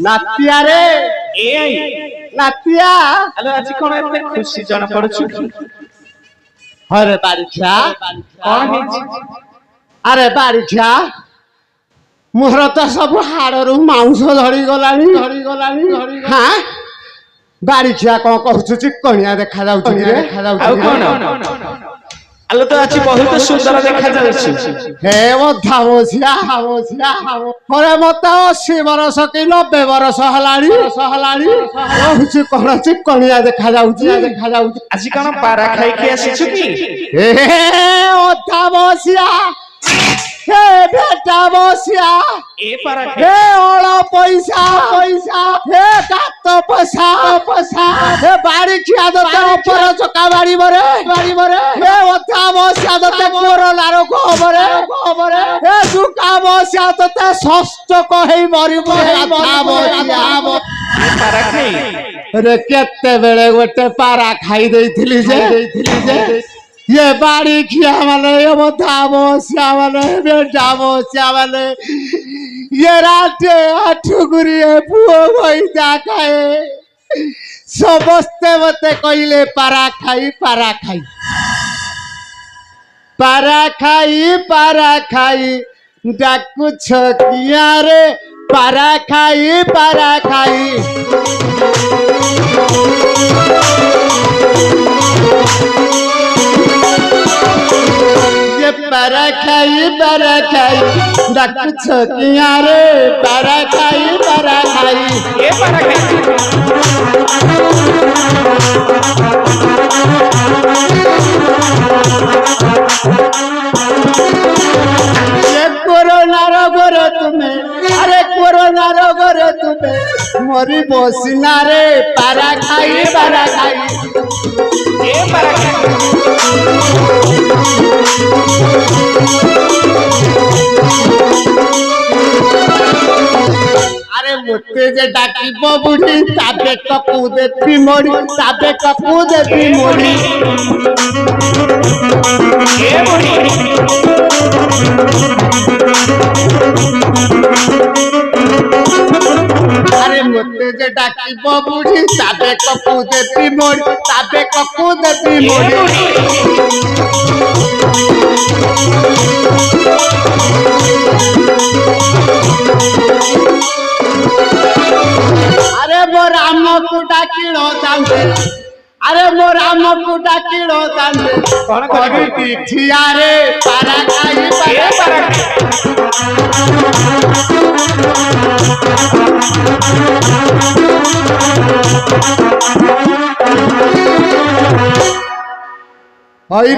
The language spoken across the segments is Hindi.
नातिया रे नातिया हेलो आज कोन एते खुशी जणा पड़छु अरे बारिछा कोन हे अरे बारिछा मोहर तो सब हाड़रू मांस धरी गलानी हां बारिछा कोन कहछु चिकनिया देखा जाउछि रे आउ कोन हेलो तो आज बहुत सुंदर देखा जाउछि हे बधा बसिया अरे मत 80 वर्ष कि 90 वर्ष हलानी कहछु कोन चिकनिया देखा जाउछि आज कोन पारा खाइ के आछिछु की हे बधा बसिया हे बेटा बसिया ए पारा हे ओला पैसा हे कात पैसा हे बाड़ी खिया दते ऊपर चका बाड़ी मरे हे ओथा बसिया दते कोरोना रो खबरे हे दुका बसिया दते षष्ठ कहि मरि माथा बसिया ए पारा खाइ रे केते बेले गोटे पारा खाई देइथिली जे ये बाड़ी खिया वाले ये बता बसिया वाले बेटा बसिया वाले ये राते आठुगुरी पुओ भइजा खाए समस्ते मते कइले पारा खाई डाकु छकिया रे पारा खाई पारा खाई डाकु छकिया रे पारा खाई ए पारा खाइ ये कोरोना रोग तुम्हें अरे कोरोना रोग तुम्हें मरी बसिना रे पारा खाई ए पारा खाइ अरे मोटे जे डाकी बुढ़ी ताबे कपू देती मोड़ी ए बुढ़ी अरे मोटे जे डाकी बुढ़ी ताबे कपू देती मोड़ी अरे मो राम को डाकिलो तांबे कोन करी पिठिया रे पारा खाई ए पारा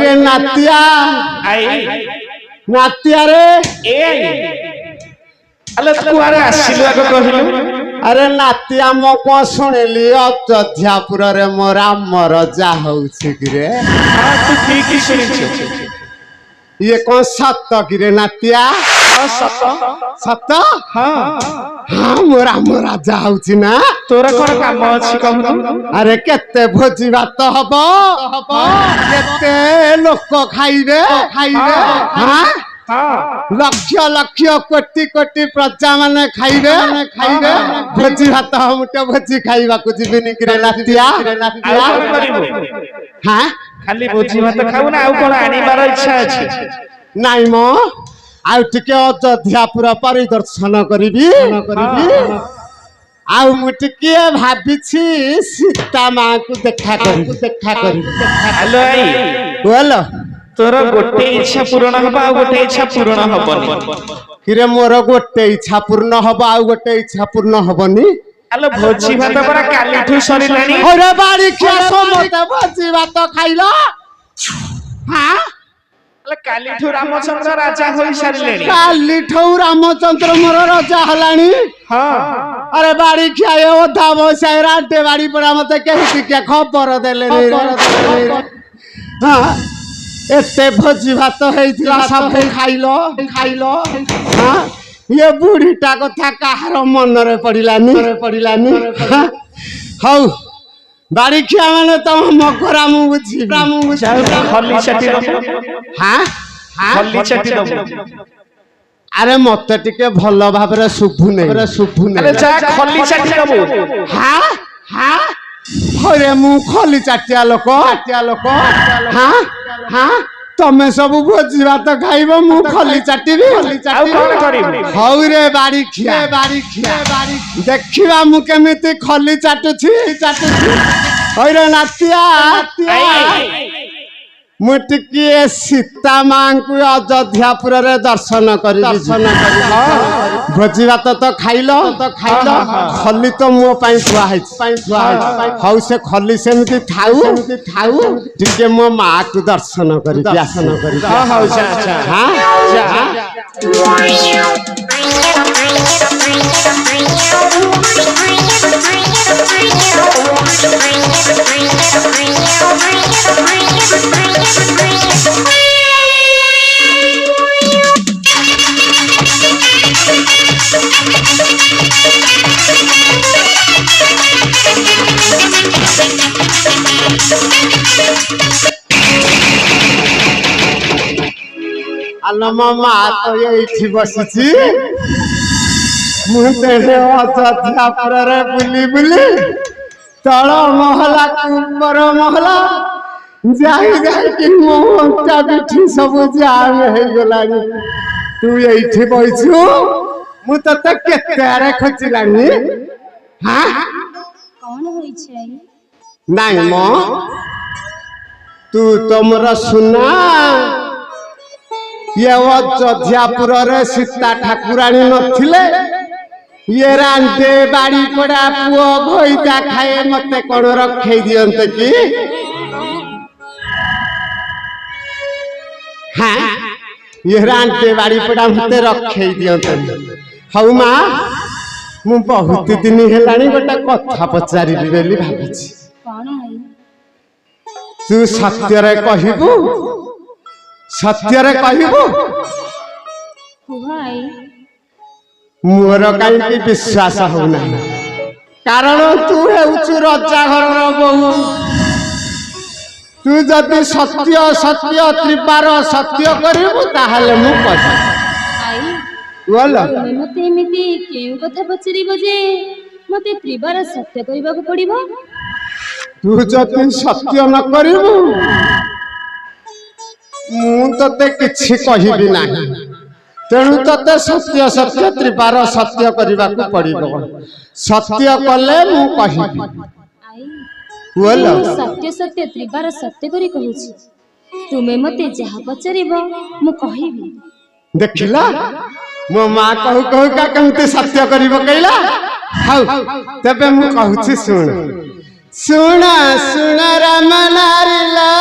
रे नातिया रे ए हेलो कुआरे आसिलु आको कहिलु अरे नातिया मो को सुनिली अयोध्यापुर रे मो राम राजा होउछि कि रे तू ठीक ही सुनिछु ये कौन सत्य कि रे नातिया सत्य हाँ मो राम राजा होउछि ना तोरा कोन काम अछि कहू अरे केते भोजी भात हबो केते लोक खाइबे हाँ लक्ष कोटि प्रजा माने खाइबे भोजी भात मुटे भोजी खाइबा को जीविनी कि रे नातिया हाँ खाली भोजी भात खाऊ ना आउ कोन आनिबार इच्छा अछि नाइ मो आउ टिके अयोध्यापुर परिदर्शन करिबी आउ मु टिके भाबिछि सीता मां को देखा करी हेलो आई बोलो तोरा गोटे इच्छा पूर्ण हबा आ गोटे इच्छा पूर्ण हबनी किरे मोर गोटे इच्छा पूर्ण हबा आ गोटे इच्छा पूर्ण हबनी हेलो भोजी भात परा कालीठू सरिलानी अरे बाड़ी क्या समते भोजी भात खाइलो हां କାଲିଠୁ ରାମଚନ୍ଦ୍ର ରାଜା ହୋଇ ସାରିଲେଣି। କାଲିଠୁ ରାମଚନ୍ଦ୍ର ମୋର ରାଜା ହେଲାଣି। ଆରେ ବାଡି ଖିଆ ଅଧା ବସାଏ ରାଣ୍ଟେ ବାଡି ପଡା ମତେ କେହି ଟିକେ ଖବର ଦେଲେନି। ହଁ ଏତେ ଭୋଜି ଭାତ ହେଇଥିଲା ସବୁ ଖାଇଲ। ଇଏ ବୁଢୀଟା କଥା କାହାର ମନରେ ପଡିଲାନି। ହଉ ବାଡି ଖିଆ ମାନେ ତମ ମକରା ମୁଁ ବୁଝିବି। ଆରେ ମତେ ଟିକେ ଭଲ ଭାବରେ ଶୁଭୁନି। ହରେ ମୁଁ ଖଲି ଚାଟିଆ ଲୋକ। ତମେ ସବୁ ଭୋଜି ଭାତ ଖାଇବ ମୁଁ ଖଲି ଚାଟିବି। ହଉ ରେ ବାଡି ଖିଆ ଦେଖିବା ମୁଁ କେମିତି ଖଲି ଚାଟୁଛି। ହଇରେ ନାତିଆ ମୁଁ ଟିକିଏ ସୀତା ମାଙ୍କୁ ଅଯୋଧ୍ୟାପୁରରେ ଦର୍ଶନ କରିବି। ଭୋଜି ଭାତ ତ ଖାଇଲ ଖଲି ତ ମୋ ପାଇଁ ଥୁଆ ହେଇଛି। ହଉ ସେ ଖଲି ସେମିତି ଥାଉ ଟିକେ ମୋ ମାକୁ ଦର୍ଶନ କରିବି। ଆଲୋ ମୋ ମା ତ ଏଇଠି ବସିଛି। ମୁଁ ତେଣେ ଅଯୋଧ୍ୟାପୁରରେ ବୁଲି ତଳ ମହଲା ଉପର ମହଲା ଯାଇକି ମୋ ଅଣ୍ଟା ପିଠି ସବୁ ଜାମ ହେଇଗଲାଣି। ତୁ ଏଇଠି ବଇଛୁ ମୁଁ ତତେ କେତେ ଆଡେ ଖୋଜିଲାଣି। ନାଇଁ ମ ତୁ ତମର ସୁନା ଇଏ ଅଯୋଧ୍ୟାପୁରରେ ସୀତା ଠାକୁରାଣୀ ନଥିଲେ ଇଏ ରାଣ୍ଡେ ବାଡି ପଡା ପୁଅ ଘଇତା ଖାଏ ମତେ କଣ ରଖେଇ ଦିଅନ୍ତେ କି? ଇଏ ରାଣ୍ଡେ ବାଡି ପଡା ମତେ ରଖେଇ ଦିଅନ୍ତେ। ହଉ ମା ମୁଁ ବହୁତ ଦିନ ହେଲାଣି ଗୋଟେ କଥା ପଚାରିବି ବୋଲି ଭାବୁଛି। ତୁ ସତ୍ୟରେ କହିବୁ? ମୋର କାହିଁକି ବିଶ୍ୱାସ ହଉନାହିଁ। କାରଣ ତୁ ହେଉଛୁ ରଜା ଘରର ବୋହୂ। ତୁ ଯଦି ସତ୍ୟ ତ୍ରିବାର ସତ୍ୟ କରିବୁ ତାହେଲେ ମୁଁ କହିବି। ମତେ ଏମିତି କେଉଁ କଥା ପଚାରିବ ଯେ ମତେ ତ୍ରିବାର ସତ୍ୟ କରିବାକୁ ପଡିବ? ତୁ ଯଦି ସତ୍ୟ ନ କରିବୁ ମୁଁ ତତେ କିଛି କହିବି ନାହିଁ। ତେଣୁ ତତେ ସତ୍ୟ ତ୍ରିବାର ସତ୍ୟ କରିବାକୁ ପଡିବ। ସତ୍ୟ କଲେ ମୁଁ କହିବି। ସତ୍ୟ ତ୍ରିବାର ସତ୍ୟ କରି କହୁଛି। ତୁମେ ମତେ ଯାହା ପଚାରିବ ମୁଁ କହିବି। ଦେଖିଲା ମୋ ମା କହୁକା କେମିତି ସତ୍ୟ କରି ପକେଇଲା। ହଉ ତେବେ ମୁଁ କହୁଛି ଶୁଣ ରାମ ନାରିଲା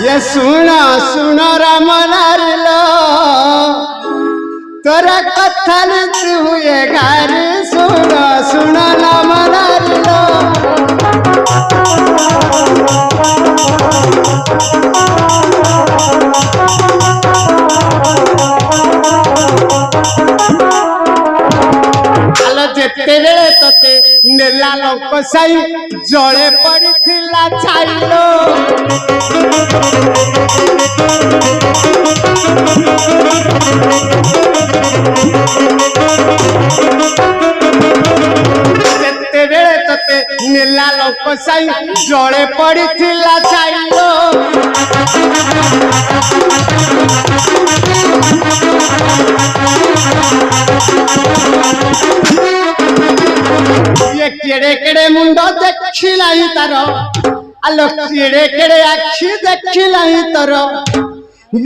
ये सुन राम नारिलो तोरा कथा हुए घर सुन राम नारिलो ଯେତେବେଳେ ତତେ ନେଲା ଲୋକ ସାଇ ଜଳେ ପଡିଥିଲା ଛାଇଲୋ ଯେତେବେଳେ ତତେ ନେଲା ଲୋକ ସାଇ ଜଳେ ପଡିଥିଲା ଛାଇଲୋ ये केड़े केड़े मुंडो देखिलाई तार आलो केड़े केड़े आखी देखिलाई तार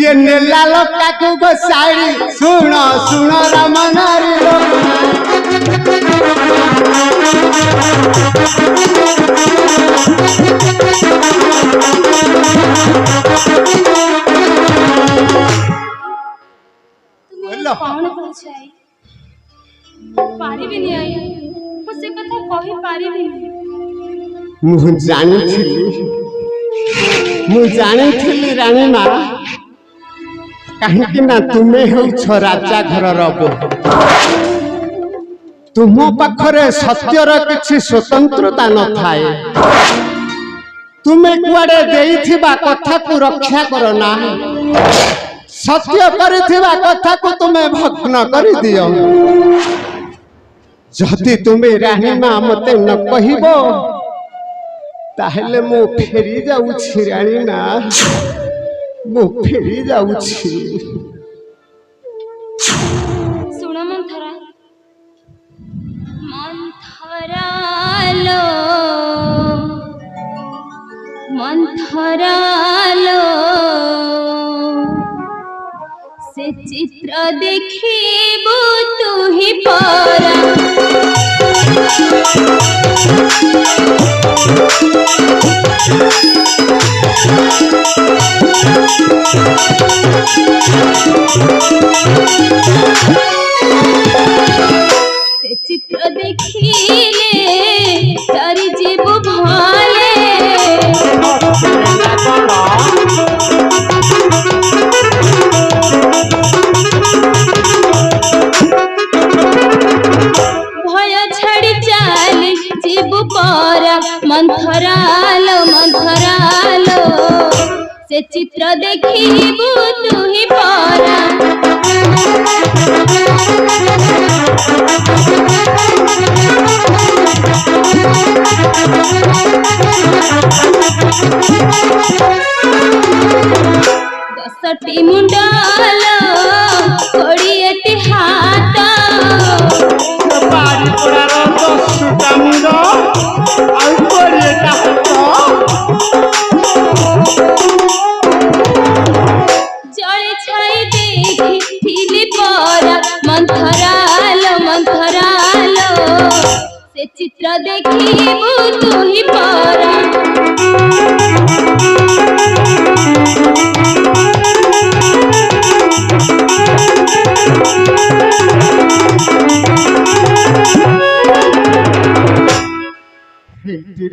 ये नेला लोका को गोसाई सुन राम नारिलो ପାରିବିନି ଆଇ ମୁଁ ସେ କଥା କହି ପାରିବିନି। ମୁଁ ଜାଣିଥିଲି ରାଣୀ ମା, କାହିଁକି ନା ତୁମେ ହେଉଛ ରାଜା ଘରର ବୋହୂ। ତୁମ ପାଖରେ ସତ୍ୟର କିଛି ସ୍ୱତନ୍ତ୍ରତା ନଥାଏ। ତୁମେ କୁଆଡ଼େ ଦେଇଥିବା କଥାକୁ ରକ୍ଷା କର ନାହିଁ, ସତ୍ୟ କରିଥିବା କଥାକୁ ତୁମେ ଭଗ୍ନ କରିଦିଅ। ଯଦି ତୁମେ ରାଣୀ ମା ମତେ ନ କହିବ, ତାହେଲେ ମୁଁ ଫେରି ଯାଉଛି ରାଣୀ ମା, ମୁଁ ଫେରି ଯାଉଛି। ଶୁଣ ମନ୍ଥରା, ମନ୍ଥରାଲୋ ମନ୍ଥରାଲୋ, ସେ ଚିତ୍ର ଦେଖିବୁ ତୁ ହିଁ ପରା। ସେ ଚିତ୍ର ଦେଖିଲେ ଚାରି ଯିବୁ ଭଲେ। ভয় ছাড়ি চালি ଯିବୁ পরা। মন্থরালো মন্থরালো, ସେ ଚିତ୍ର ଦେଖିବୁ ତୁ ହିଁ ପରା। ଦଶଟି ମୁଣ୍ଡଲ 20ଟି ହାତ, ବାଡ଼ି ପଡ଼ାର 10ଟା ମୁଣ୍ଡ ଆଉ 20ଟା ହାତ। ଜଳେ ଛାଇ ଦେଖିଥିଲି ପରା। ମନ୍ଥରାଲୋ ମନ୍ଥରାଲୋ, ସେ ଚିତ୍ର ଦେଖିବୁ ତୁ ହିଁ ପରା।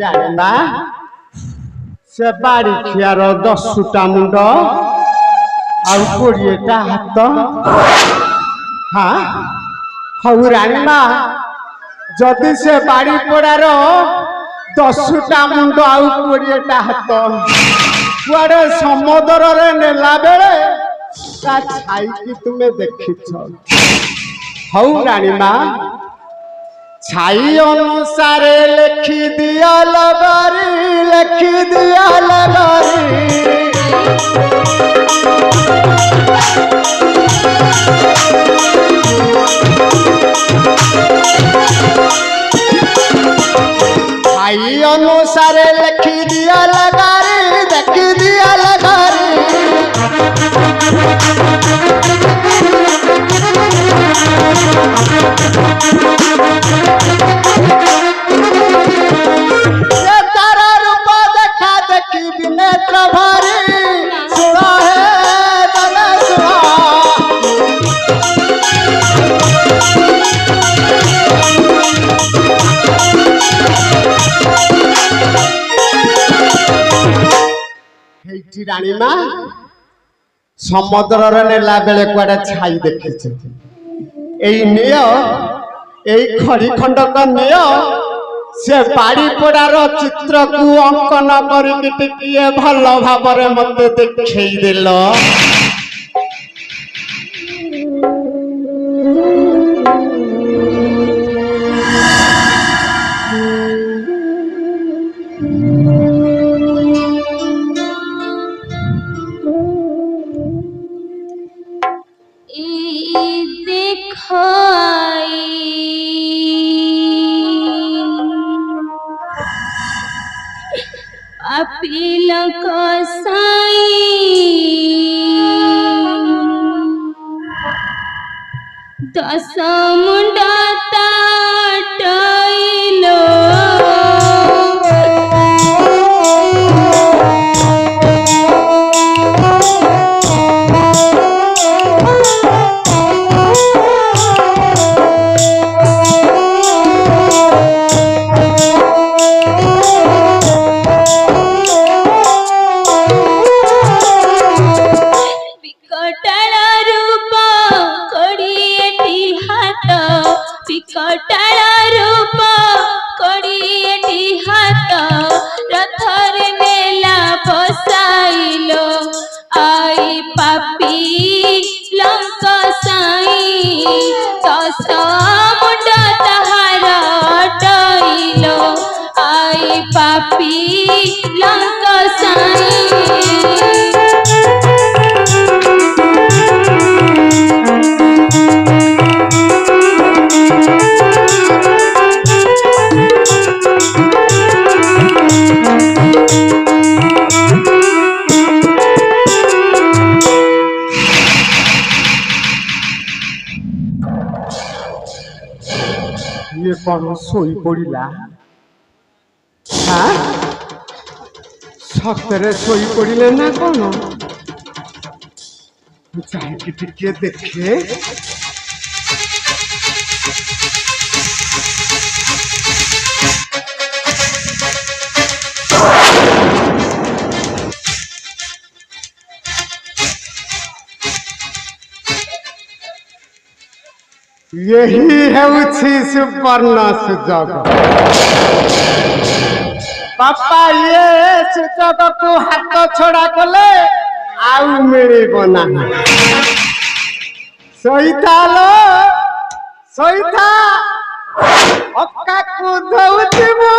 ରାଣୀ ମା, ସେ ବାଡ଼ି ଖିଆର 10ଟା ମୁଣ୍ଡ ଆଉ 20ଟା ହାତ। ହଉ ରାଣୀ ମା, ଯଦି ସେ ବାଡ଼ି ପଡ଼ାର 10ଟା ମୁଣ୍ଡ ଆଉ 20ଟା ହାତ କୁଆଡ଼େ ସମୁଦ୍ରରେ ନେଲା ବେଳେ ତା ଛାଇକି ତୁମେ ଦେଖିଛ। ହଉ ରାଣୀ ମା, ଛାଇ ଅନୁସାରେ ଲେଖିଦିଅ ଲଗରି, ଲେଖିଦିଅ ଲଗରି। ଛାଇ ଅନୁସାରେ ଲେଖିଦିଅ ଲଗରି, ଦେଖିଦିଅ ଲଗରି। ତାର ରୂପ ଦେଖା ଦେଖିବି ନେତ୍ର ଭରି। ଶୁଣ ହେ ତମେ ଶୁଣ, ହେଇଛି ରାଣୀ ମା, ସମୁଦ୍ରରେ ନେଲା ବେଳେ କୁଆଡ଼େ ଛାଇ ଦେଖିଛ। ଏଇ ନିଅ, ଏଇ ଖଡ଼ି ଖଣ୍ଡକ ନିଅ, ସେ ବାଡ଼ି ପଡ଼ାର ଚିତ୍ରକୁ ଅଙ୍କନ କରିକି ଟିକିଏ ଭଲ ଭାବରେ ମତେ ଦେଖେଇ ଦେଲ। अपील कसाई दस मुंडा ताटैलो বিকটাল রূপ কড়িয়েটি হাত রথরে মেলা বসাইল আই পাপি লঙ্ক সাই দশ মুন্ড তাহার ডইল আই পাপি লঙ্ক সাই ये कौन सोई पड़ा हाँ सतरे सोई पड़े ना कौन जाके टिके देखे यही है सुवर्ण सुजोग बापा ये सुजोग को हाथ छोड़ा कले आउ मिलिब ना सईता लो सईता अक्का को दउथिबो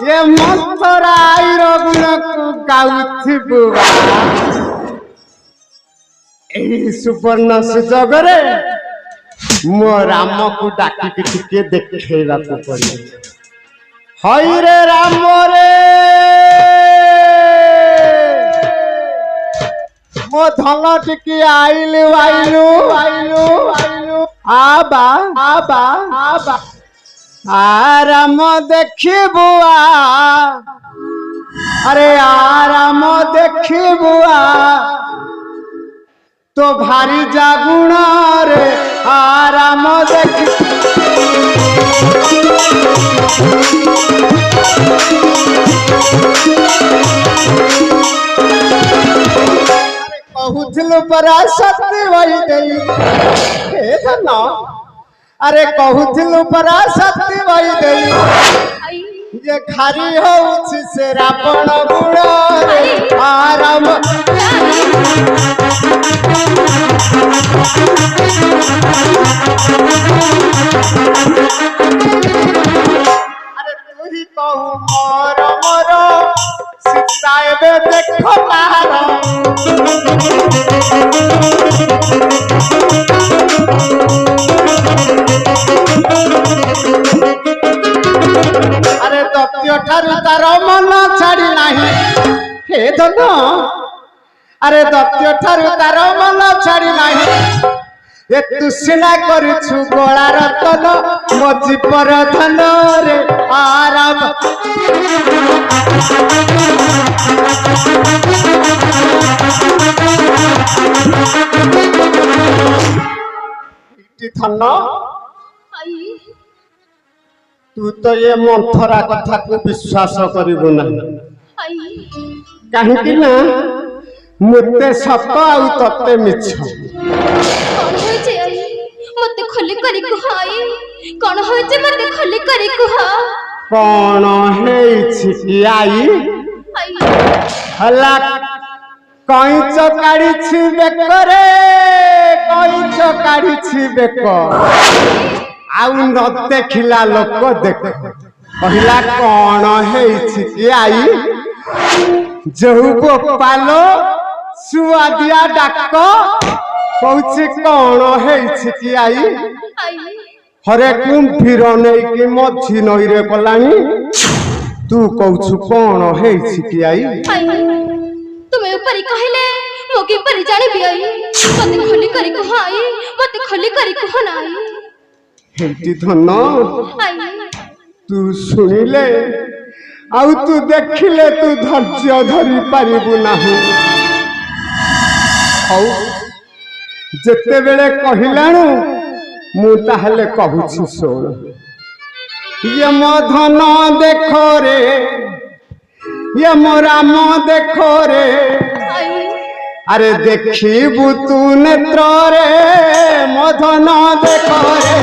ये मंथरा आईर गुण को गाउथिबो एही सुवर्ण सुजोग रे मो राम को डाकी टिके देखेला तो पड़ी हई रे राम रे मो धन टिके आइलु आइलु आइलु आइलु आबा आबा आबा आ राम देखिबु अरे आ राम देखिबु तो भारी जागुण रे आराम देख अरे कहूथिलु परा सत्य वही देई हे धन अरे कहूथिलु परा सत्य वही देई ये खारी होउछि से रावण गुण रे आराम अरे तू ही कहू मोर मोर सीता एबे देखो तार अरे दत्य ठारू तार मन छाड़ी नाही हे धन अरे दत्य ठारू तार मन छाड़ी नाही ए तू सिना करिछु गोळा रतन मो जीवर धन रे आराम इति धन तू तो ये मंथरा कथा को विश्वास करिबो ना काहे कि ना मुते सत आउ तते मिछ मते खोली करी कुहाई कोन होय जे मते खोली करी कुहा कोन हेछि कि आई हला कइच काढी छि बेकरे कइच काढी छि बेक आउ न देखिला लोक देख पहिला कोन हेछि कि आई जहु गोपालो सुआदिया डाक कौछि कोन हेछि कि आई हरे कुंभीर नै कि मझी नई रे पलानी तू कौछु कोन हेछि कि आई तुमे ऊपर कहले मोके पर जाने भी आई मते खोली करी कुहाई मते खोली करी कुहनाई हेति धन तू सुनिले आउ तू देखिले तू धैर्य धरि पारिबु नाही हौ जेते बेले कहिलाणु मु ताहले कहूछि सोण ये मो धन देखो रे ये मो राम देखो रे আরে দেখিবু তু নেত্রে মধন দেখরে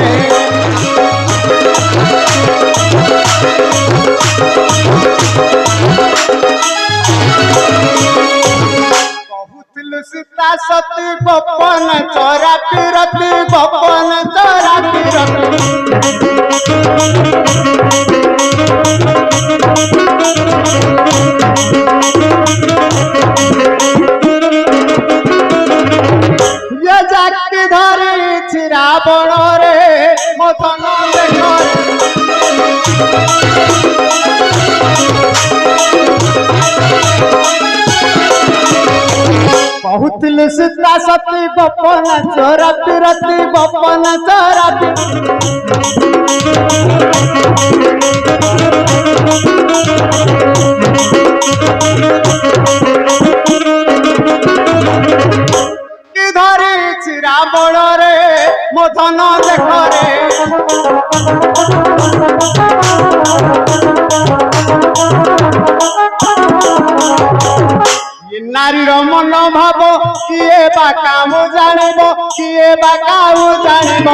কহুতিলু সীতা সতী গোপন চরাতি রতি গোপন চরাতি রতি ये जाके धरी रावण रे मथन देखरे बहुतिल सीता सती गोपन चोराती रती गोपन चोराती धरी रावण रे मथन देखरे नारी मन भाव किए बा काम जानिब किए बा काम जानिब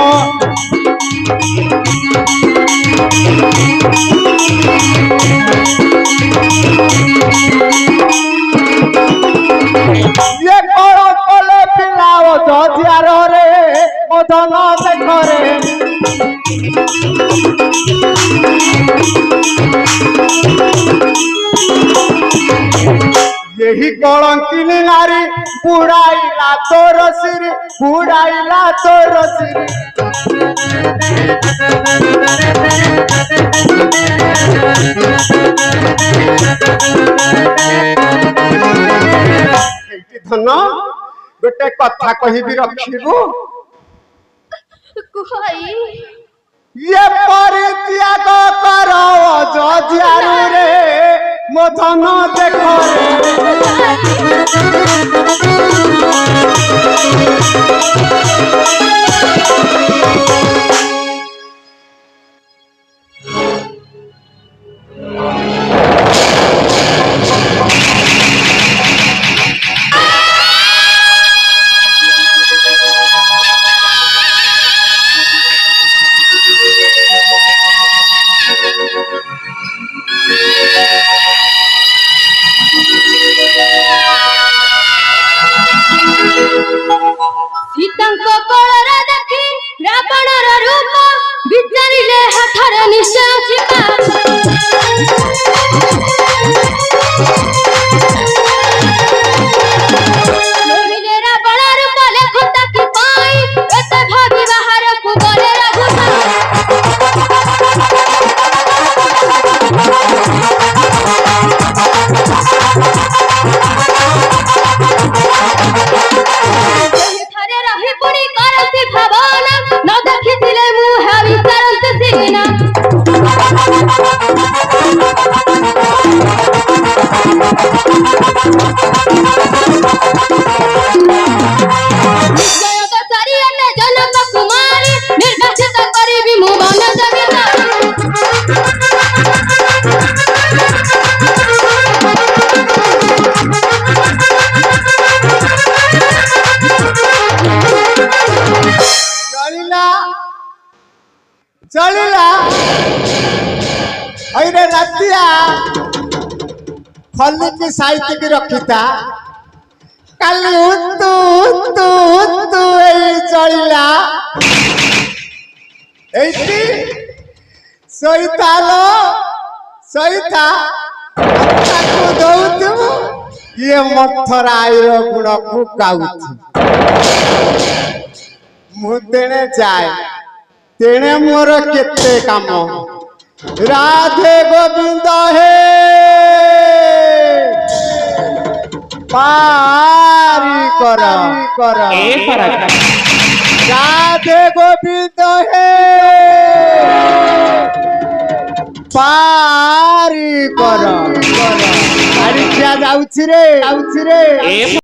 ये कल कले पिलाओ जजियार रे मधन देखरे यही कलंकिनी नारी बुड़ाइला तोर सिरी बुड़ाइला तोर सिरी धन गोटे कथा कहबी रखिबू कुहाई ये परित्याग कर जजियार रे मधन देखरे सीतांक कोलरा देखी रावणर रूप विचारिले हाथर निश्चय छिपा लोभिले रावण रूप लेखुता की पाई एते भाभी बाहर को गले रघुता रही पुणी करती भावना न देखिथिले मुहा विचारंत सीना निश्चय तो चारियाटे जनक कुमारी निर्वाचित करिबी मु वन चलिला अरे रातिया खली की साइड की रखिता काली उतु उतु उतु चलिला एती सईता लो सईता ताको दउतु ये मथरा आईरो गुण को गाउथि मुदेने जाए तेणे मोर केते काम राधे गोविंद हे पारी कर ए फरक राधे गोविंद हे पारी कर आड़ी क्या जाउछि रे ए